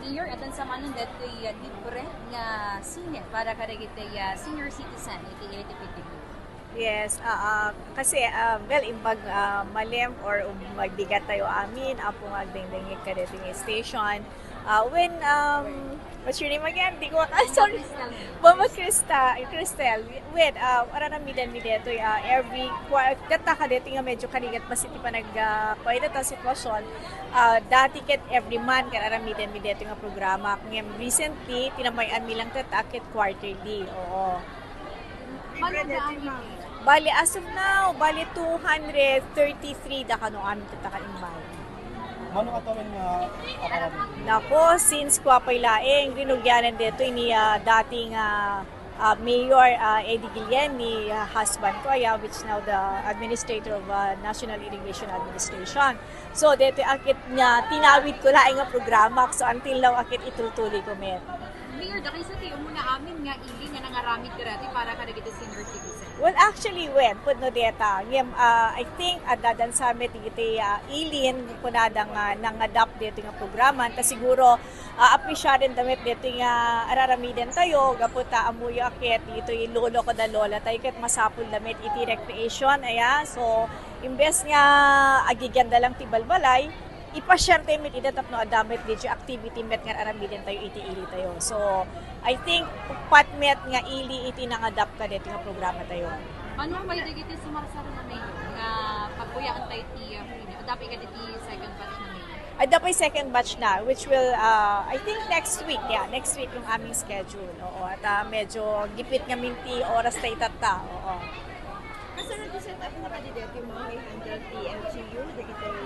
Mayor, atan sa manon dito libre nga sine para kada kita senior citizen iti ilitipitigo. Yes, kasi well imbag malem or magbigat tayo amin apo agdingdingig ka dito ng station. When what's your name again? Di ko sorry. Mama Cristel. Wait, aranamidan mi dito every data ka dito nga medyo kanigat masiti pa nagpaita ta sitwasyon. Dati ket every month kan aranamidan mi dito nga programa. Ngem recently tinamayan mi lang tatakit quarterly. Oo. Bali, as of now, bali 233 da kano amin tataka-imbay. Mano ka tawin nga aparami? Nako, since kwapay laeng, rinugyanan dito ni dating Mayor Eddie Guillen, ni husband ko, which now the Administrator of National Irrigation Administration. So, dito akit niya, tinawid ko laeng nga programa, so until now akit itutuloy ko met. Mayor, daki sa tiyo muna amin nga ili nga nangaramid karati para kada kita senior citizen. Well, actually, when pud no data, I think dadan sa met iti ilin kunadang nang-adapt dito nga programa, ta siguro appreciaten damit dito nga araramiden tayo, gaputa amuyo akit dito lolo ko da lola tayo ket masapul damit iti recreation, so imbes nga agiganda lang ti balbalay, ipa-share tayo mit idatap no adamit dito activity met nga aramiden tayo iti ili tayo. So I think pat met nga ili iti nang-adapt ka dito nga programa tayo. Ano may dagiti sumarsaro na Mayor nga pagpuyaan tayo ti dapat ka diti second batch na Mayor. Ada pa yung second batch na, which will, I think next week yung aming schedule. Oo, at medyo gipit nga minti oras tayo itata. Oo. Kasi nag-set up na ka dito yung mga handle TLGU,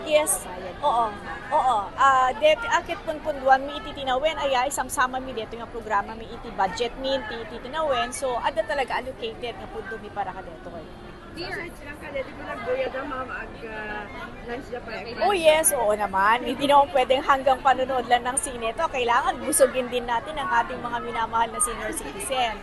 Yes, oo. Dito, akit punpunduan, mi ititinawen, isang-sama mi dito yung programa, mi iti budget mi, ititinawen. So, ada talaga allocated nga punto mi para ka dito. Mayor, lang ka dito ko nagbuya daw mag-lunch na pa. Oh yes, oo naman. Hindi naman pwedeng hanggang panonood lang ng sine to. Kailangan busugin din natin ang ating mga minamahal na senior citizen.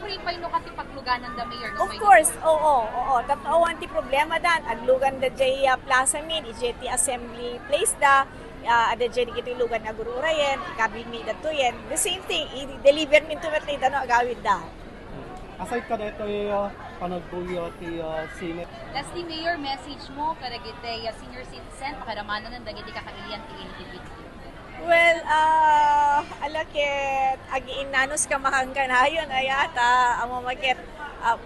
free pa ino kati pagluganan da Mayor. Of course, oo. Tapos anti problema dan. Aglugan da jay plaza min, ijeti assembly place da. Ada jay kiti lugan na gururayen, kabin mi da to yen. The same thing, i-deliver min to met na agawid da. Aside ka dito yung panagbuyo ti sine. Lastly, Mayor, message mo kada kita senior citizen pakaramanan ng dagiti kakailian ti ilitipit. Well, alakit, agiin nanos ka mahangkanayon, ayata, amamakit,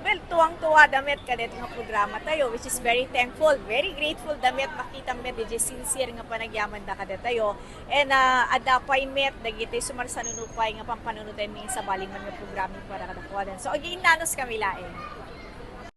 well, tuwang-tuwa damit ka dito nga programa tayo, which is very thankful, very grateful damit, makita met, di sincere nga panagyaman da kada tayo, and adapay met, dagiti sumarsanunupay nga pampanunutay mi sa baling man nga programa para kada kuwadan. So, agiin nanos kami laing.